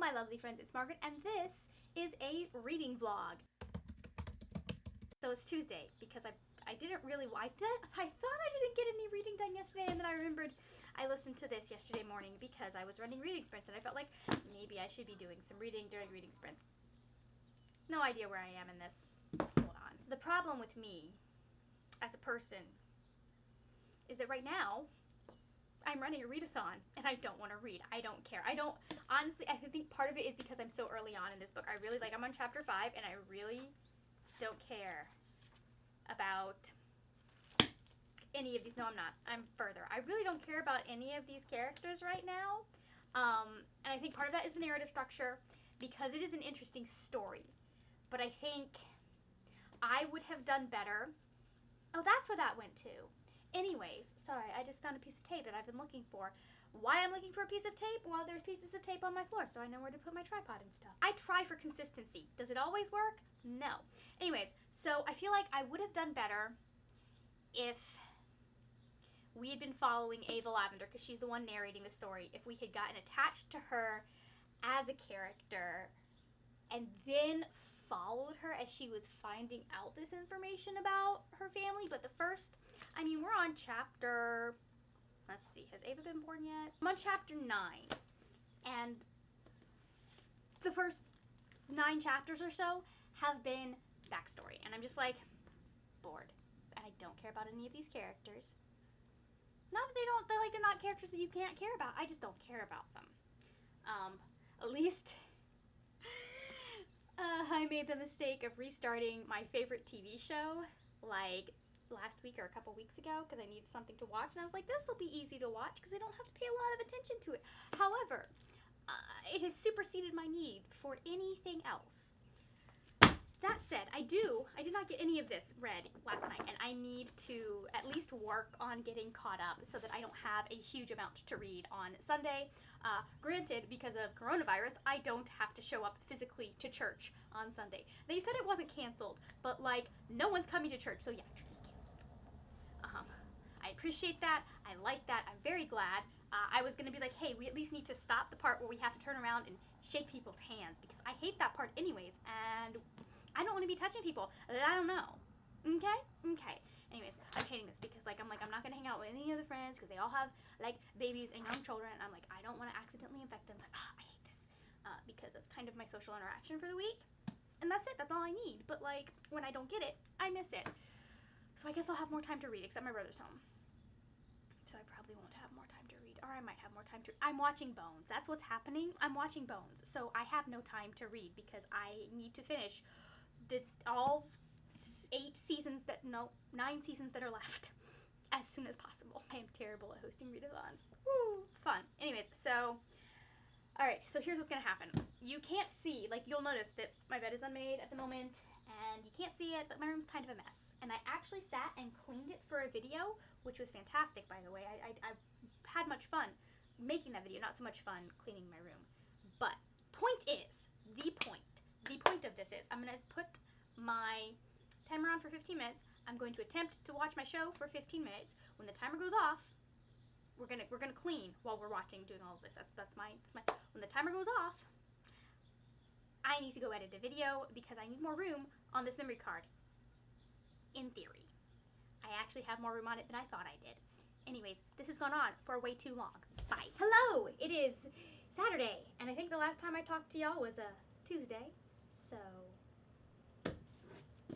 my lovely friends, it's Margaret, and this is a reading vlog. So it's Tuesday, because I didn't really, I thought I didn't get any reading done yesterday, and then I remembered I listened to this yesterday morning because I was running reading sprints, and I felt like maybe I should be doing some reading during reading sprints. No idea where I am in this. Hold on. The problem with me, as a person, is that right now, I'm running a readathon, and I don't want to read. I don't care. Honestly, I think part of it is because I'm so early on in this book. I'm on chapter 5, and I really don't care about any of these. No, I'm not. I'm further. I really don't care about any of these characters right now. And I think part of that is the narrative structure, because it is an interesting story. But I think I would have done better. Oh, that's where that went to. Anyways, sorry, I just found a piece of tape that I've been looking for. Why I'm looking for a piece of tape? Well, there's pieces of tape on my floor, so I know where to put my tripod and stuff. I try for consistency. Does it always work? No. Anyways, so I feel like I would have done better if we had been following Ava Lavender, because she's the one narrating the story. If we had gotten attached to her as a character and then followed her as she was finding out this information about her family. But the first, we're on chapter, let's see, has Ava been born yet? I'm on chapter 9, and the first 9 chapters or so have been backstory, and I'm just like bored, and I don't care about any of these characters. Not that they're not characters that you can't care about. I just don't care about them. At least I made the mistake of restarting my favorite TV show like last week or a couple weeks ago because I needed something to watch, and I was like, this will be easy to watch because I don't have to pay a lot of attention to it. However, it has superseded my need for anything else. That said, I did not get any of this read last night, and I need to at least work on getting caught up so that I don't have a huge amount to read on Sunday. Granted, because of coronavirus, I don't have to show up physically to church on Sunday. They said it wasn't canceled, but no one's coming to church, so yeah, church is canceled. I appreciate that. I like that. I'm very glad. I was going to be like, hey, we at least need to stop the part where we have to turn around and shake people's hands, because I hate that part anyways, and I don't want to be touching people that I don't know. Okay? Okay. Anyways, I'm hating this because I'm not going to hang out with any of the friends because they all have babies and young children, and I'm like, I don't want to accidentally infect them, but I hate this because that's kind of my social interaction for the week, and that's it. That's all I need. But when I don't get it, I miss it. So I guess I'll have more time to read, except my brother's home, so I probably won't have more time to read, or I might have more time to. I'm watching Bones. That's what's happening. I'm watching Bones, so I have no time to read because I need to finish all 9 seasons that are left as soon as possible. I am terrible at hosting readathons. Woo, fun. Anyways, so alright, so here's what's gonna happen. You can't see, you'll notice that my bed is unmade at the moment, and you can't see it, but my room's kind of a mess. And I actually sat and cleaned it for a video, which was fantastic, by the way. I had much fun making that video, not so much fun cleaning my room. But the point of this is, I'm gonna put my timer on for 15 minutes. I'm going to attempt to watch my show for 15 minutes. When the timer goes off, we're gonna clean while we're doing all of this. That's my. When the timer goes off, I need to go edit a video because I need more room on this memory card. In theory, I actually have more room on it than I thought I did. Anyways, this has gone on for way too long. Bye. Hello. It is Saturday, and I think the last time I talked to y'all was Tuesday. So,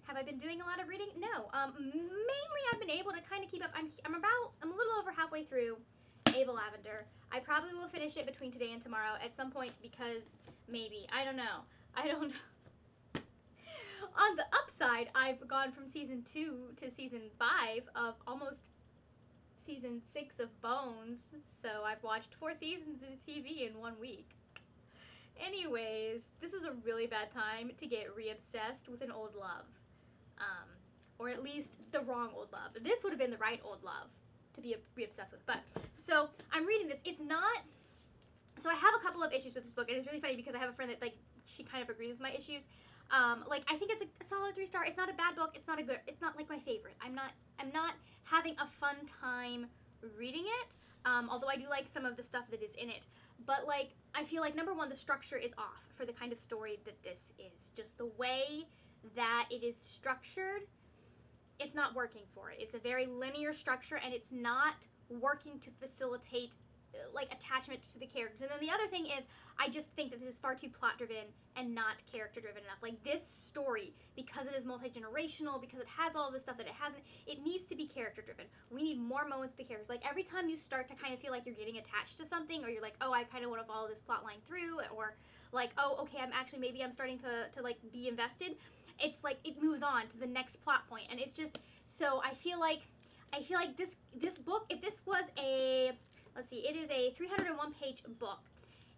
have I been doing a lot of reading? No. Mainly I've been able to kind of keep up. I'm a little over halfway through Ava Lavender. I probably will finish it between today and tomorrow at some point because maybe. I don't know. On the upside, I've gone from season 2 to season 5 of almost season 6 of Bones. So I've watched 4 seasons of TV in 1 week. Anyways, this was a really bad time to get re-obsessed with an old love. Or at least the wrong old love. This would have been the right old love to be re-obsessed with. But, so, I'm reading this. It's not, so I have a couple of issues with this book, and it's really funny because I have a friend that, she kind of agrees with my issues. I think it's a solid 3-star. It's not a bad book. It's not my favorite. I'm not having a fun time reading it, although I do like some of the stuff that is in it. But, I feel like, number one, the structure is off for the kind of story that this is. Just the way that it is structured, it's not working for it. It's a very linear structure, and it's not working to facilitate like attachment to the characters. And then the other thing is, I just think that this is far too plot driven and not character driven enough. Like, this story, because it is multi-generational, because it has all this stuff that it hasn't, it needs to be character driven. We need more moments with the characters. Like, every time you start to kind of feel like you're getting attached to something, or you're like, oh, I kind of want to follow this plot line through, or like, oh, okay, maybe I'm starting to like be invested, it's like it moves on to the next plot point. And it's just, so I feel like this book, if this was a, let's see, it is a 301-page book.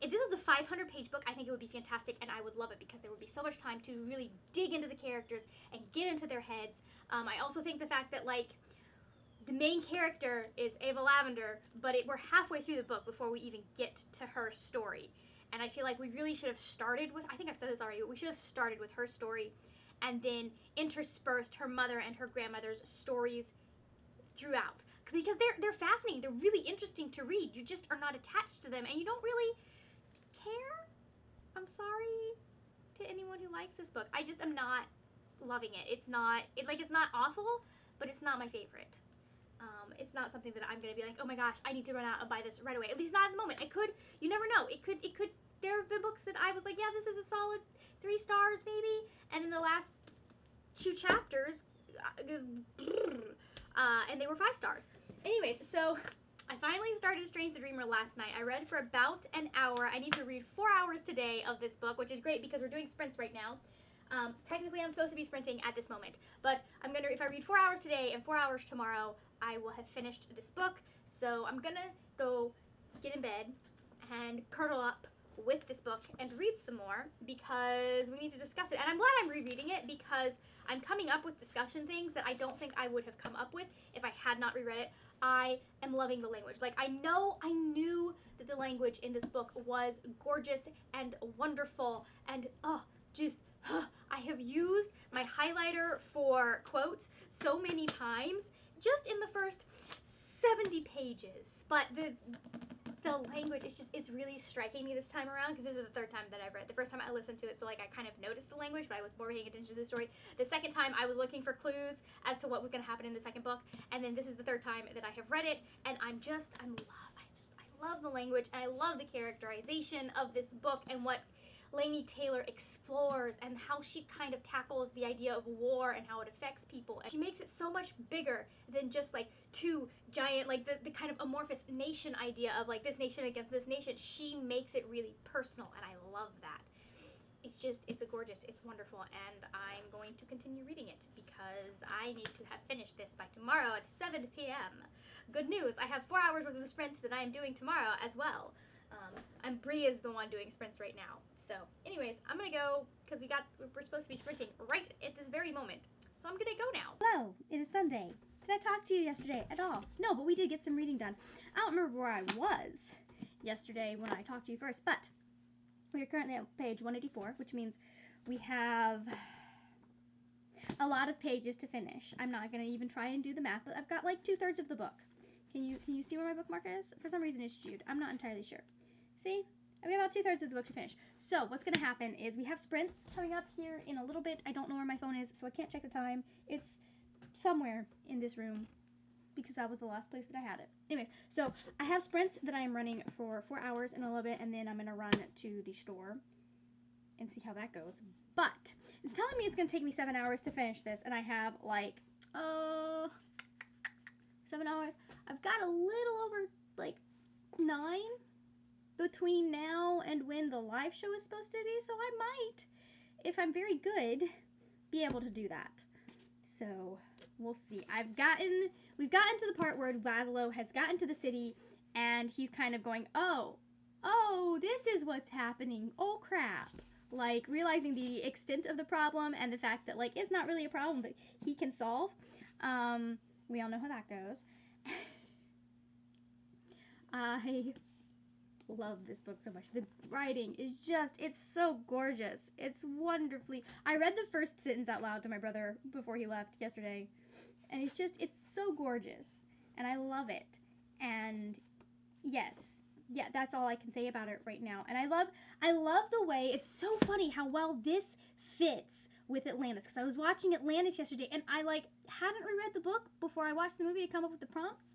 If this was a 500-page book, I think it would be fantastic, and I would love it, because there would be so much time to really dig into the characters and get into their heads. I also think the fact that, like, the main character is Ava Lavender, but we're halfway through the book before we even get to her story. And I feel like we really should have started with, I think I've said this already, but we should have started with her story and then interspersed her mother and her grandmother's stories throughout. Because they're fascinating. They're really interesting to read. You just are not attached to them, and you don't really care. I'm sorry to anyone who likes this book. I just am not loving it. It's not awful, but it's not my favorite. It's not something that I'm gonna be like, oh my gosh, I need to run out and buy this right away. At least not at the moment. It could. You never know. It could. There have been books that I was like, yeah, this is a solid 3 stars maybe, and in the last 2 chapters, and they were 5 stars. Anyways, so I finally started Strange the Dreamer last night. I read for about an hour. I need to read 4 hours today of this book, which is great because we're doing sprints right now. Technically, I'm supposed to be sprinting at this moment, but if I read 4 hours today and 4 hours tomorrow, I will have finished this book. So I'm gonna go get in bed and curl up with this book and read some more, because we need to discuss it. And I'm glad I'm rereading it, because I'm coming up with discussion things that I don't think I would have come up with if I had not reread it. I am loving the language. Like, I knew that the language in this book was gorgeous and wonderful, and I have used my highlighter for quotes so many times just in the first 70 pages. But the language is it's really striking me this time around, because this is the 3rd time that I've read. The first time I listened to it, so like I kind of noticed the language, but I was more paying attention to the story. The second time I was looking for clues as to what was going to happen in the second book, and then this is the 3rd time that I have read it, and I love the language, and I love the characterization of this book and what Laini Taylor explores, and how she kind of tackles the idea of war and how it affects people. And she makes it so much bigger than just like 2 giant, like the kind of amorphous nation idea of like this nation against this nation. She makes it really personal, and I love that. It's wonderful, and I'm going to continue reading it because I need to have finished this by tomorrow at 7 p.m. Good news, I have 4 hours worth of sprints that I am doing tomorrow as well. And Bree is the one doing sprints right now. So anyways, I'm gonna go, because we're supposed to be sprinting right at this very moment. So I'm gonna go now. Hello, it is Sunday. Did I talk to you yesterday at all? No, but we did get some reading done. I don't remember where I was yesterday when I talked to you first, but we are currently at page 184, which means we have a lot of pages to finish. I'm not gonna even try and do the math, but I've got like 2/3 of the book. Can you see where my bookmark is? For some reason it's Jude. I'm not entirely sure. See? We have about 2/3 of the book to finish. So what's going to happen is we have sprints coming up here in a little bit. I don't know where my phone is, so I can't check the time. It's somewhere in this room, because that was the last place that I had it. Anyways, so I have sprints that I am running for 4 hours in a little bit, and then I'm going to run to the store and see how that goes. But it's telling me it's going to take me 7 hours to finish this, and I have like, 7 hours. I've got a little over like 9 between now and when the live show is supposed to be, so I might, if I'm very good, be able to do that. So we'll see. We've gotten to the part where Laszlo has gotten to the city, and he's kind of going, oh, this is what's happening. Oh crap. Like, realizing the extent of the problem and the fact that like it's not really a problem that he can solve. We all know how that goes. I love this book so much. The writing is it's so gorgeous. It's wonderfully. I read the first sentence out loud to my brother before he left yesterday, and it's so gorgeous, and I love it. And yes, yeah, that's all I can say about it right now. And I love the way, it's so funny how well this fits with Atlantis, because I was watching Atlantis yesterday and I like hadn't reread the book before I watched the movie to come up with the prompts,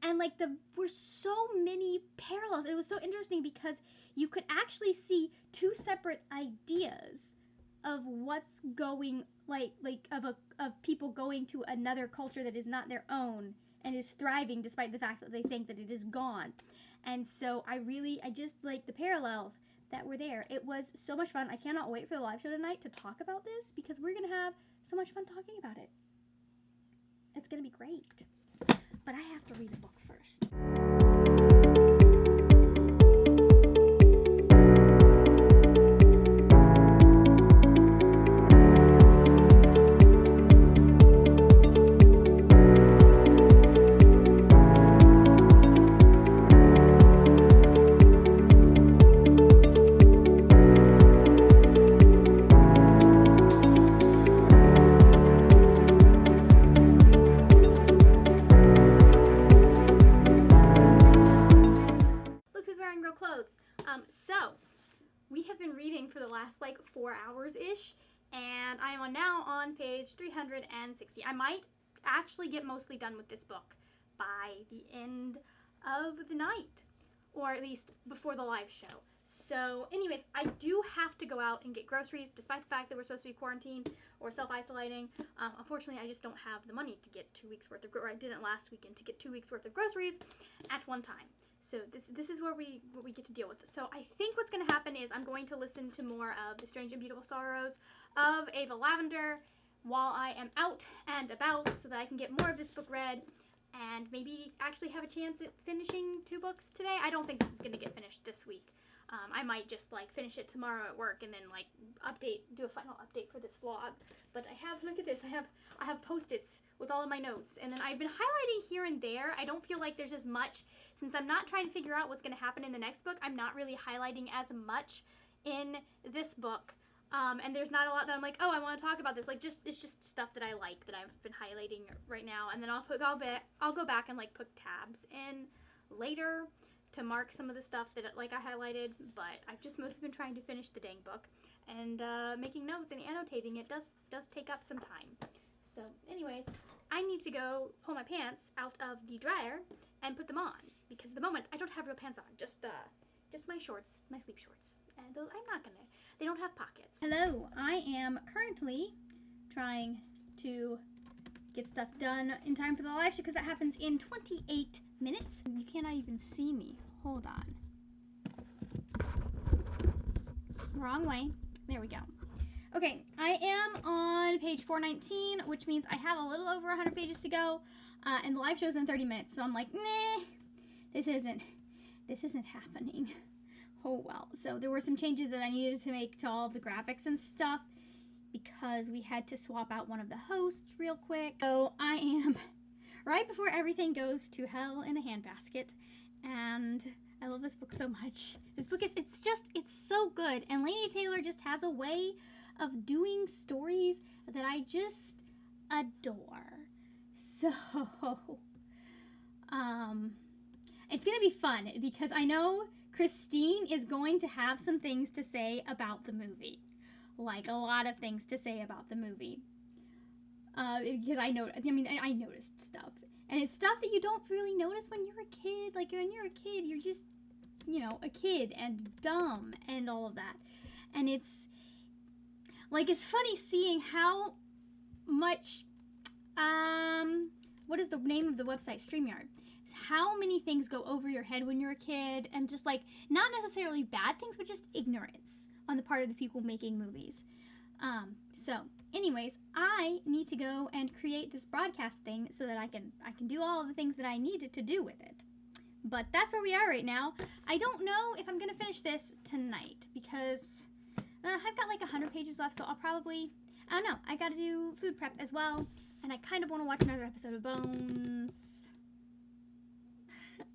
and like there were so many parallels. It was so interesting because you could actually see two separate ideas of what's going, of people going to another culture that is not their own and is thriving despite the fact that they think that it is gone. And so I just like the parallels that were there. It was so much fun. I cannot wait for the live show tonight to talk about this, because we're going to have so much fun talking about it. It's going to be great. But I have to read the book first. So, we have been reading for the last like 4 hours-ish, and I am now on page 360. I might actually get mostly done with this book by the end of the night, or at least before the live show. So anyways, I do have to go out and get groceries, despite the fact that we're supposed to be quarantined or self-isolating. Unfortunately, I just don't have the money to get 2 weeks worth of, or I didn't last weekend, to get 2 weeks worth of groceries at one time. So this is where we get to deal with this. So I think what's going to happen is I'm going to listen to more of The Strange and Beautiful Sorrows of Ava Lavender while I am out and about, so that I can get more of this book read and maybe actually have a chance at finishing 2 books today. I don't think this is going to get finished this week. I might just like finish it tomorrow at work and then like do a final update for this vlog. But I have, look at this, I have Post-its with all of my notes, and then I've been highlighting here and there. I don't feel like there's as much, since I'm not trying to figure out what's going to happen in the next book. I'm not really highlighting as much in this book, and there's not a lot that I'm like, oh, I want to talk about this. Like, it's just stuff that I like that I've been highlighting right now, and then I'll go back and like put tabs in later to mark some of the stuff that like I highlighted. But I've just mostly been trying to finish the dang book, and making notes and annotating it does take up some time. So anyways, I need to go pull my pants out of the dryer and put them on, because at the moment I don't have real pants on, just my shorts, my sleep shorts, and those, they don't have pockets. Hello, I am currently trying to get stuff done in time for the live show, because that happens in 28 minutes. You cannot even see me. Hold on. Wrong way. There we go. Okay, I am on page 419, which means I have a little over 100 pages to go, and the live show's in 30 minutes, so I'm like, meh, this isn't happening. Oh well. So there were some changes that I needed to make to all of the graphics and stuff, because we had to swap out one of the hosts real quick. So I am right before everything goes to hell in a handbasket, and I love this book so much. This book it's so good, and Laini Taylor just has a way of doing stories that I just adore. So, it's gonna be fun, because I know Christine is going to have some things to say about the movie. Like, a lot of things to say about the movie. Because I noticed stuff. And it's stuff that you don't really notice when you're a kid. Like, when you're a kid, you're just, a kid and dumb and all of that. And it's funny seeing how much, what is the name of the website? StreamYard. How many things go over your head when you're a kid, and just like, not necessarily bad things, but just ignorance on the part of the people making movies. So anyways, I need to go and create this broadcast thing so that I can do all of the things that I needed to do with it. But that's where we are right now. I don't know if I'm gonna finish this tonight, because I've got like 100 pages left, so I'll probably, I don't know, I gotta do food prep as well, and I kind of want to watch another episode of Bones.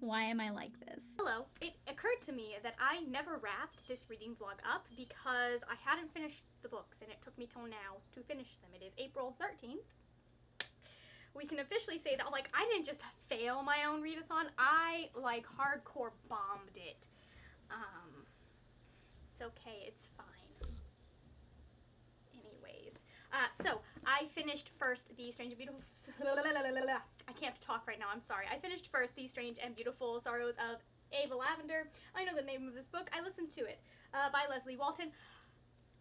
Why am I like this? Hello. It occurred to me that I never wrapped this reading vlog up because I hadn't finished the books, and it took me till now to finish them. It is April 13th, we can officially say that, like, I didn't just fail my own readathon, I, like, hardcore bombed it. It's okay, it's fine. Anyways, so I finished first The Strange and Beautiful. I can't talk right now, I'm sorry. I finished first The Strange and Beautiful Sorrows of Ava Lavender. I know the name of this book. I listened to it by Leslie Walton.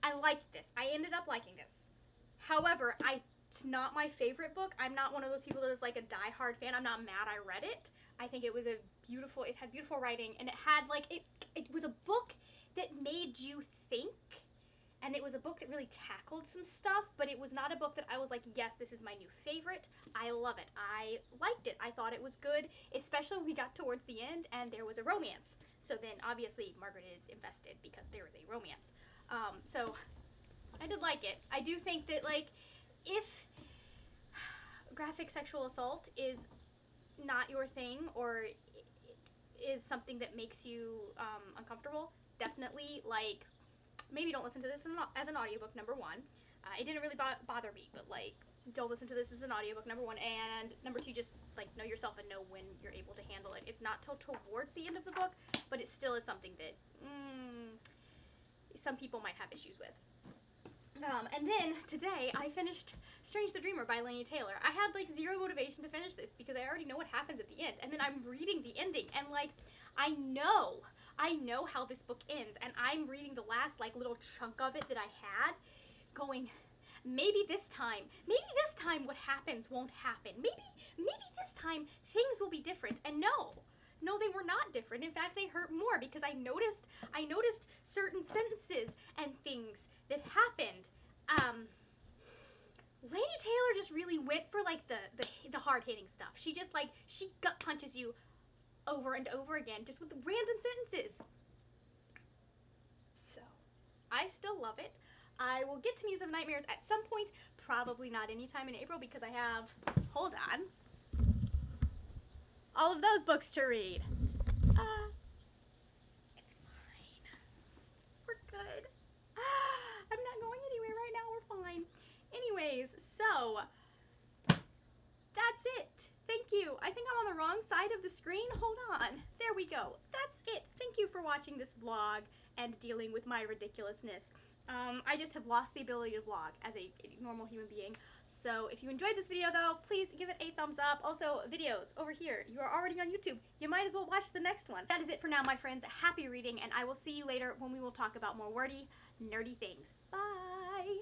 I liked this. I ended up liking this. However, it's not my favorite book. I'm not one of those people that is like a die-hard fan. I'm not mad I read it. I think it was it had beautiful writing, and it had like, it was a book that made you think, and it was a book that really tackled some stuff, but it was not a book that I was like, yes, this is my new favorite. I love it. I liked it. I thought it was good, especially when we got towards the end and there was a romance. So then obviously Margaret is invested because there is a romance. So I did like it. I do think that, like, if graphic sexual assault is not your thing or is something that makes you uncomfortable, definitely, like, maybe don't listen to this as an audiobook, number one. It didn't really bother me, but, like, don't listen to this as an audiobook, number one. And number two, just, like, know yourself and know when you're able to handle it. It's not till towards the end of the book, but it still is something that some people might have issues with. And then today I finished Strange the Dreamer by Laini Taylor. I had like zero motivation to finish this because I already know what happens at the end, and then I'm reading the ending, and like I know how this book ends, and I'm reading the last like little chunk of it that I had, going, maybe this time what happens won't happen. Maybe this time things will be different. And no, they were not different. In fact, they hurt more because I noticed certain sentences and things that happened. Laini Taylor just really went for like the hard-hitting stuff. She just like, she gut punches you over and over again just with random sentences. So, I still love it. I will get to Muse of Nightmares at some point, probably not anytime in April because I have, hold on, all of those books to read. It's fine. We're good. I'm not going anywhere right now. We're fine. Anyways, so that's it. Thank you. I think I'm on the wrong side of the screen. Hold on. There we go. That's it. Thank you for watching this vlog and dealing with my ridiculousness. I just have lost the ability to vlog as a normal human being. So if you enjoyed this video though, please give it a thumbs up. Also, videos over here. You are already on YouTube. You might as well watch the next one. That is it for now, my friends. Happy reading, and I will see you later when we will talk about more wordy, nerdy things. Bye!